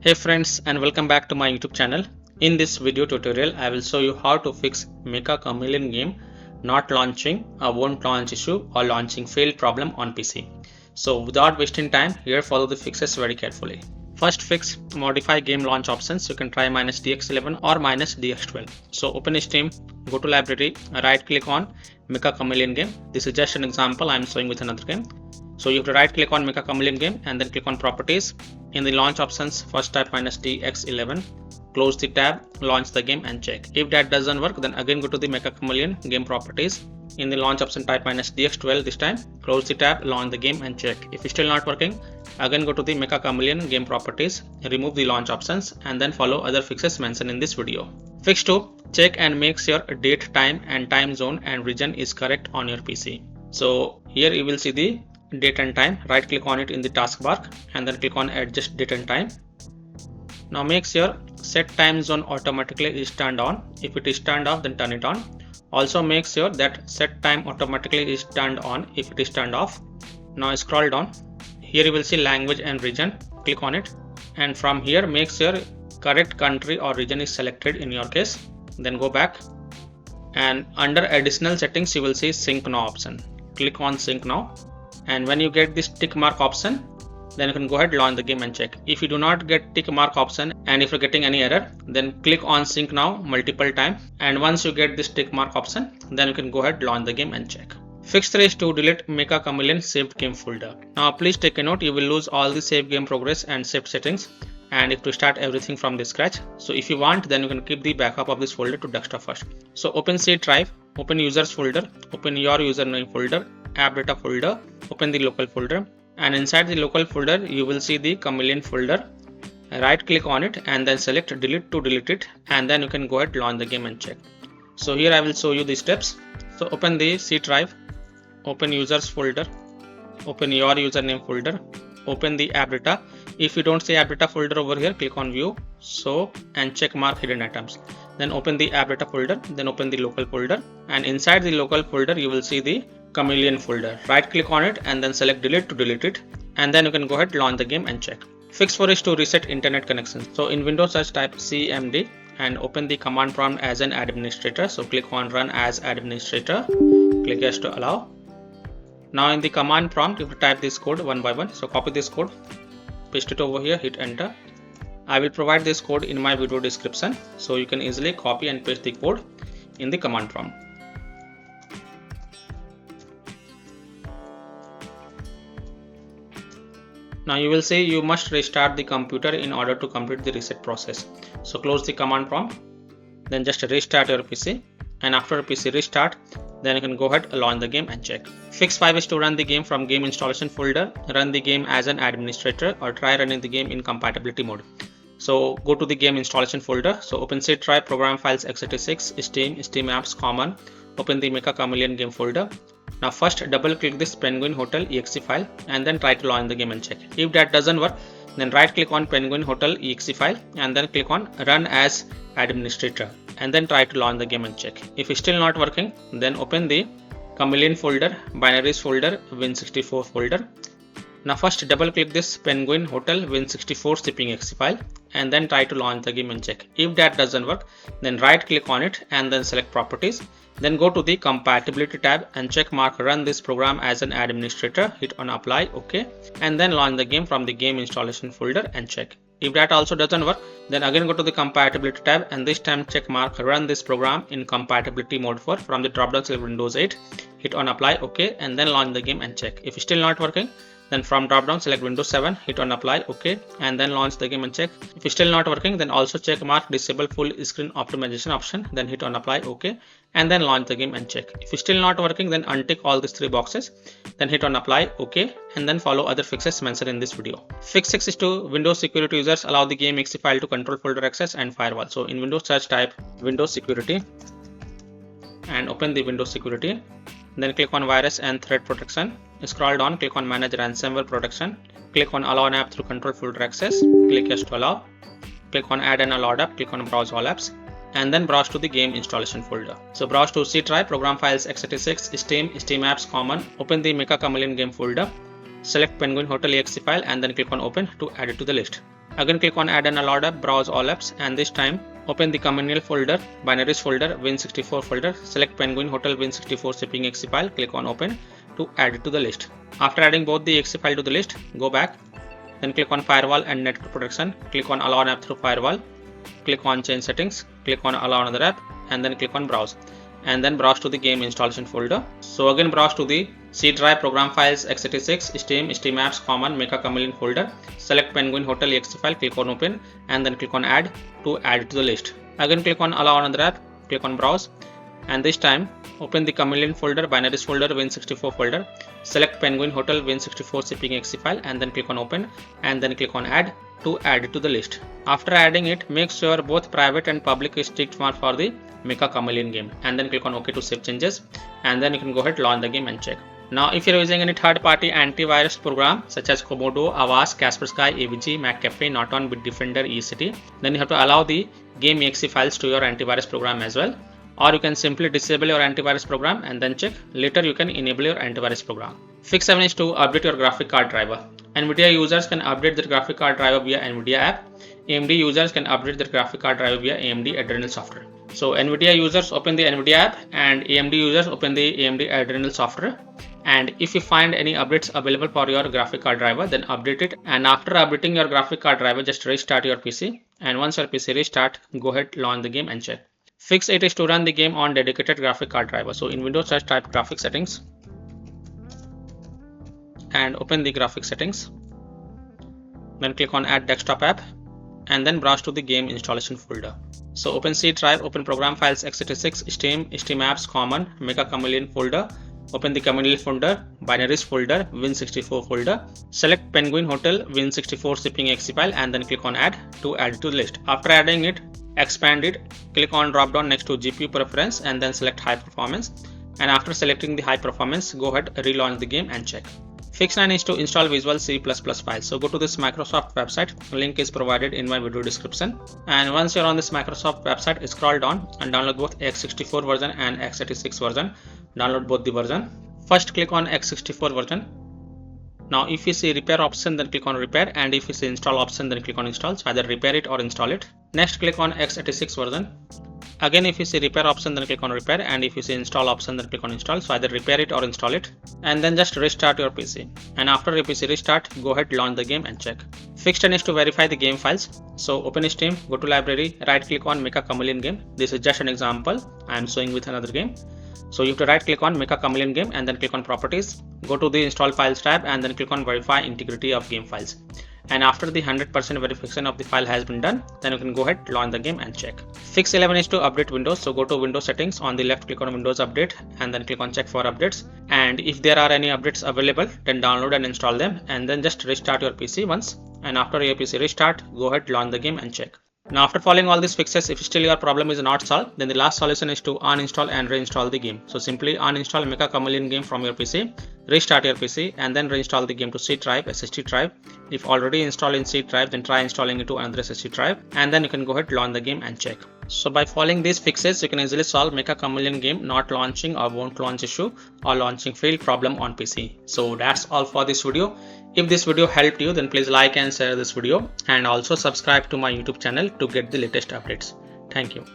Hey friends, and welcome back to my YouTube channel. In this video tutorial, I will show you how to fix MECCHA Chameleon game not launching, a won't launch issue or launching failed problem on PC. So without wasting time, here follow the fixes very carefully. First fix, modify game launch options. You can try -DX11 or -DX12. So open Steam, go to library, right click on MECCHA Chameleon game. This is just an example I am showing with another game. So you have to right click on MECCHA Chameleon game and then click on properties. In the launch options, first type -DX11, close the tab, launch the game and check. If that doesn't work, then again go to the MECCHA Chameleon game properties. In the launch option, type -DX12 this time, close the tab, launch the game and check. If it's still not working, again go to the MECCHA Chameleon game properties, remove the launch options and then follow other fixes mentioned in this video. Fix 2, check and make sure date, time and time zone and region is correct on your PC. So here you will see the date and time. Right click on it in the taskbar and then click on adjust date and time. Now make sure set time zone automatically is turned on. If it is turned off, then turn it on. Also make sure that set time automatically is turned on if it is turned off. Now scroll down. Here you will see language and region. Click on it and from here make sure correct country or region is selected in your case. Then go back and under additional settings you will see sync now option. Click on sync now. And when you get this tick mark option, then you can go ahead, launch the game and check. If you do not get tick mark option and if you're getting any error, then click on sync now multiple times. And once you get this tick mark option, then you can go ahead, launch the game and check. Fix 3 is to delete MECCHA Chameleon saved game folder. Now please take a note, you will lose all the saved game progress and saved settings and if to start everything from the scratch. So if you want, then you can keep the backup of this folder to desktop first. So open C drive, open users folder, open your username folder, app data folder, open the local folder and inside the local folder you will see the Chameleon folder. Right click on it and then select delete to delete it and then you can go ahead, launch the game and check. So here I will show you the steps. So open the C drive, open users folder, open your username folder, open the app data. If you don't see app data folder over here, click on view, show and check mark hidden items. Then open the app data folder, then open the local folder and inside the local folder you will see the Chameleon folder. Right click on it and then select delete to delete it and then you can go ahead, launch the game and check. Fix 4 is to reset internet connection. So in Windows search type CMD and open the command prompt as an administrator. So click on run as administrator, click yes to allow. Now in the command prompt you have to type this code one by one. So copy this code, paste it over here, hit enter. I will provide this code in my video description so you can easily copy and paste the code in the command prompt. Now you will see you must restart the computer in order to complete the reset process. So close the command prompt, then just restart your PC and after PC restart, then you can go ahead, launch the game and check. Fix 5 is to run the game from game installation folder, run the game as an administrator or try running the game in compatibility mode. So go to the game installation folder. So open C drive, program files x86, Steam, Steam apps, common, open the MECCHA Chameleon game folder. Now first double click this Penguin Hotel exe file and then try to launch the game and check. If that doesn't work, then right click on Penguin Hotel exe file and then click on run as administrator and then try to launch the game and check. If it's still not working, then open the Chameleon folder, binaries folder, Win64 folder. Now first double click this Penguin Hotel Win64 shipping exe file and then try to launch the game and check. If that doesn't work, then right click on it and then select properties. Then go to the compatibility tab and check mark run this program as an administrator, hit on apply, OK and then launch the game from the game installation folder and check. If that also doesn't work, then again go to the compatibility tab and this time check mark run this program in compatibility mode from the drop down select Windows 8, hit on apply, OK and then launch the game and check. If it's still not working, then from drop down select Windows 7, hit on apply, OK and then launch the game and check. If it's still not working, then also check mark disable full screen optimization option, then hit on apply, OK and then launch the game and check. If it's still not working, then untick all these 3 boxes, then hit on apply, OK and then follow other fixes mentioned in this video. Fix 6 is to Windows security users allow the game exe file to control folder access and firewall. So in Windows search type Windows security and open the Windows security. Then click on virus and threat protection. Scroll down, click on manage ransomware protection. Click on allow an app through control folder access. Click yes to allow. Click on add an allowed app. Click on browse all apps. and then browse to the game installation folder. So browse to C drive, program files x86, Steam, Steam apps common, open the MECCHA Chameleon game folder, select Penguin Hotel exe file and then click on open to add it to the list. Again click on add an allowed app, browse all apps, and this time open the communal folder, binaries folder, Win64 folder, select Penguin Hotel Win64 shipping exe file, click on open to add it to the list. After adding both the exe file to the list, go back, then click on firewall and network protection, click on allow an app through firewall, click on change settings, click on allow another app, and then click on browse, and then browse to the game installation folder. So again browse to the C drive, program files, x86, Steam, Steam apps, common, MECCHA CHAMELEON folder, select Penguin Hotel exe file, click on open, and then click on add to add it to the list. Again click on allow another app, click on browse, and this time open the CHAMELEON folder, binaries folder, Win64 folder, select Penguin Hotel Win64 shipping exe file, and then click on open, and then click on add to add it to the list. After adding it, make sure both private and public is ticked mark for the MECCHA CHAMELEON game, and then click on OK to save changes, and then you can go ahead, launch the game and check. Now if you're using any third-party antivirus program such as Komodo, Avast, Kaspersky, AVG, McAfee, Norton, Bitdefender, ECT, then you have to allow the game exe files to your antivirus program as well. Or you can simply disable your antivirus program and then check. Later you can enable your antivirus program. Fix 7 is to update your graphic card driver. NVIDIA users can update their graphic card driver via NVIDIA app. AMD users can update their graphic card driver via AMD Adrenal software. So NVIDIA users open the NVIDIA app and AMD users open the AMD Adrenal software. And if you find any updates available for your graphic card driver, then update it. And after updating your graphic card driver, just restart your PC. And once your PC restart, go ahead, launch the game and check. Fix 8 is to run the game on dedicated graphic card driver. So in Windows, just type graphic settings and open the graphic settings. Then click on add desktop app and then browse to the game installation folder. So open C drive, open program files, x86, Steam, Steam apps, common, MECCHA CHAMELEON folder. Open the communal folder, binaries folder, Win64 folder, select Penguin Hotel Win64 shipping exe file, and then click on add to add to the list. After adding it, expand it, click on drop down next to GPU preference and then select high performance, and after selecting the high performance, go ahead, relaunch the game and check. Fix 9 is to install Visual C++ files. So go to this Microsoft website, link is provided in my video description, and once you're on this Microsoft website, scroll down and download both x64 version and x86 version. Download both the version. First click on x64 version. Now if you see repair option, then click on repair, and if you see install option, then click on install. So either repair it or install it. Next click on x86 version. Again if you see repair option, then click on repair, and if you see install option, then click on install. So either repair it or install it, and then just restart your PC. And after your PC restart, go ahead, launch the game and check. Fix 10 is to verify the game files. So open Steam, go to library, right click on MECCHA CHAMELEON game. This is just an example I am showing with another game. So you have to right click on MECCHA CHAMELEON game and then click on properties, go to the install files tab and then click on verify integrity of game files. And after the 100% verification of the file has been done, then you can go ahead, launch the game and check. Fix 11 is to update Windows. So go to Windows settings, on the left click on Windows update and then click on check for updates. And if there are any updates available, then download and install them, and then just restart your PC once. And after your PC restart, go ahead, launch the game and check. Now after following all these fixes, if still your problem is not solved, then the last solution is to uninstall and reinstall the game. So simply uninstall MECCHA CHAMELEON game from your PC, restart your PC and then reinstall the game to C drive, SSD drive. If already installed in C drive, then try installing it to another SSD drive, and then you can go ahead, launch the game and check. So by following these fixes, you can easily solve MECCHA CHAMELEON game not launching or won't launch issue or launching failed problem on PC. So that's all for this video. If this video helped you, then please like and share this video, and also subscribe to my YouTube channel to get the latest updates. Thank you.